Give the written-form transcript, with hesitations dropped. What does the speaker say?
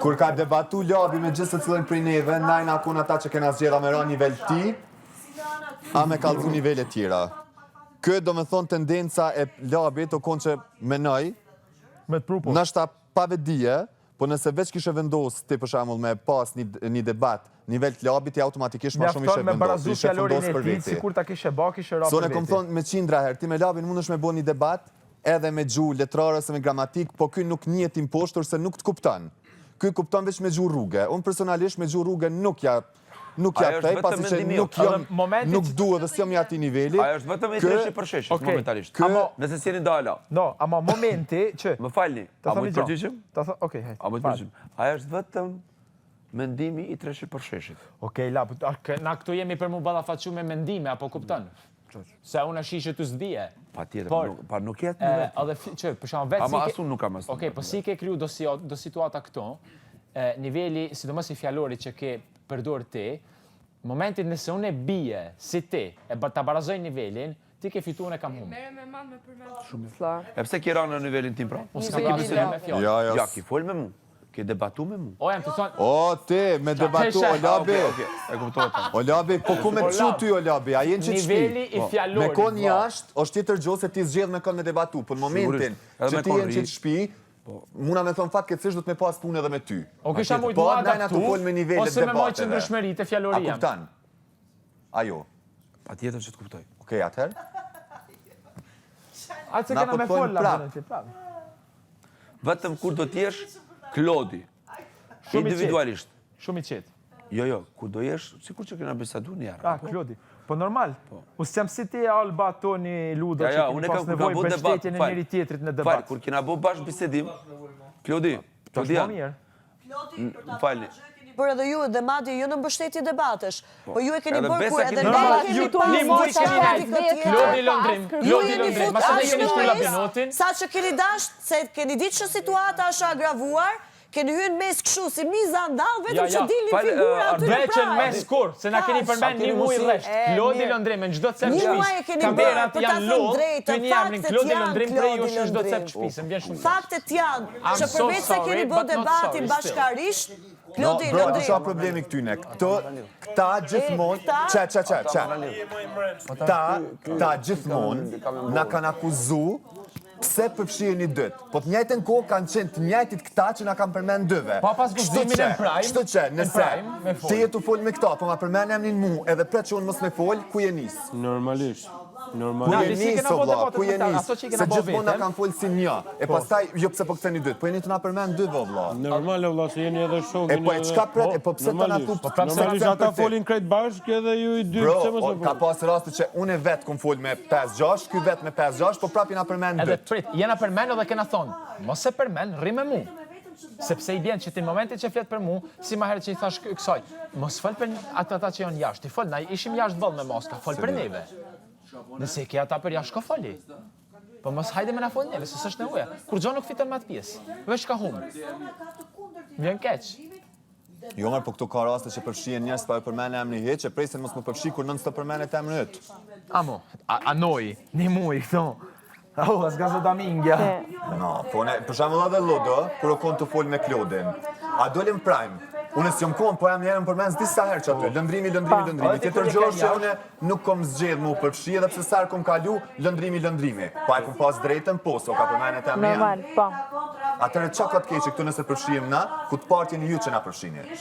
Kur ka debatu labi me gjithë se cilën prej neve, najna akun ata që kena zgjedha me ra nivel ti, a me kalzu nivele tjera. Kë do me thonë tendenca e labit o konë që menoj, nështë pa vedije, po nëse veç kishe vendos ti për shembull me pas një debat nivel të labit, i automatikisht ma shumë ishe vendos, ishe fundos për veti. Sikur ta kishe ba, kishe ra për veti. Sone kom thonë me 100 herë, ti me labin mundesh me bo një debat, edhe me gjuhë letrare ose me gramatik, po ky nuk njet imposhtur se nuk të kupton. Ky kupton veç me gjuhë rrugë. Unë personalisht me gjuhë rrugë nuk ja thej, pasi që nuk duhet dhe s'jam i ati niveli. Ajo është vetëm i treshi për sheshit, momentalisht. Nëse s'jeni dala. No, ama momenti që... Më falni, a mu i përgjyshim? Okej, hajt. A mu i përgjyshim. Ajo është vetëm mendimi i treshi për sheshit. Okej, la, na këtu jemi për mu balafaqu me mendime, apo kupton? Se unë është ishë të zdije. Pa tjetër, pa nuk jetë në vetë. Që, për shumë vetë si ke... Ama asun nuk kam asun. Okej, po si ke kryu do situata këto, niveli, sidomos i fjallorit që ke përdor ti, momentit nëse unë e bije, si ti, e ta barazoj nivelin, ti ke fitu unë e kam humë. Mere me manë me përmet. E pse kjera në nivelin tim pra? Unë s'ka ki bisedin me fjallë. Ja, ki fol me mu. Ke debatu me mu. O, jam të thonë... O, ti, me debatu, o labi. E kuptohet. O labi, po ku me të shu ty, o labi, a jenë që të shpi. Niveli i fjallorit. Me kon jashtë, është tjetër gjohë se ti zgjedh me kon me debatu, për në momentin që ti jenë që të shpi, muna me thonë fatë këtë du të me pas punë edhe me ty. O, kisha mujtë mu adaptu, ose me mojtë qëndrëshmerit e fjalloria. A kuptan? Ajo. Pa tjetër që të kuptoj. Okej, atëherë? Atë se kena me folla, vetëm kur do t'jesh Klodi, individualisht. Shumë i qetë. Jo, kur do jesh, sikur që kena bisadu një arë. Klodi. Po normal. Usë qëmë si ti Alba, Toni, Ludo, që kemi pas nevoj për shtetjen e njëri tjetrit në debat. Kur kena bo bashkë bisedim, Klodi, falni. Por edhe ju dhe madje ju në mbështetje debatesh. Po ju e keni bërë kur edhe ne kemi Klodi Londrim, masë ne keni shtu labinotin. Sa që keni dasht, se keni ditë që situata është agravuar, keni hyrë mes këshu si miza ndalë, vetëm që dilin figura aty në prajë. Veqen mes kur, se na keni përmen një muj rresht. Klodi Londrim, në gjdo të cep shpis. Kamerat janë lodhë, të një jamrin Klodi Londrim prej ju është gjdo të cep shpis. Faktet janë, që përveç se keni bë debatin bashkarisht, Klodi Londrim. Londrim. Qa problemi këtyne? Këta gjithmonë, ta gjithmonë na kanë akuzu pse përfshirë një dëtë. Po të njajtën kohë kanë qenë të njajtit këta që na kanë përmen dëve. Pa pas gëzdimin e prime. Kështu që, nëse ti jetu folë me këta, po ma përmen e emnin mu, edhe pre që unë mos me folë, ku je nisë? Normalisht. Ku je nisë, o vla, ku je nisë? Se gjithmonë na kanë folë si një. E pastaj, jo pse po këtheni dëtë, po jeni të na përmen dëve, o vla. Normal, o vla, se jeni edhe shogin. E po e qka pret, e po pse të na tu... Normalisht, ata folin krejt bashkë edhe ju i dy, pse mos me folë. Ka pas raste që unë e vetë kom folë me 5-6, ky vetë me 5-6, po prapi na përmen dëtë. Edhe prit, jena përmen edhe kena thonë, mos e përmen, rri me mu. Sepse i bjen që ti në momentit që fletë për mu, si ma herë që i thash kësaj, mos fol për ata që janë jashtë, i fol, na ishim jashtë vëllë me moska, fol për neve. Nëse i ke ata për jashtë, ko foli. Po mos hajde me na fol neve, se s'është nevoja. Kur gjo nuk fitën ma të pjesë, veç ka humë. Vjen keq. Jo mërë, po këto ka raste që përfshien njës pa e përmene emni hiq, e prej se mos më përfshi kur nënës të përmene të emni hëtë. Amo, anoj, një muj, këto. Oh, as gazo damingja. No, po ne, për shamë dhe Ludo, kur o konë të folë me Klodin. A dolim prime. Unë s'jom konë, po jam njerën përmenës disa herë që aty. Lëndrimi. Tjetër gjosh që une nuk kom zgjedh mu përfshi, edhe pse sarë kom kalu, lëndrimi. Po e kom pas drejtën, po, so ka përmene të emni janë. Atërë qa ka të keqë këtu nëse përfshim na, ku të partjen ju që na përfshini.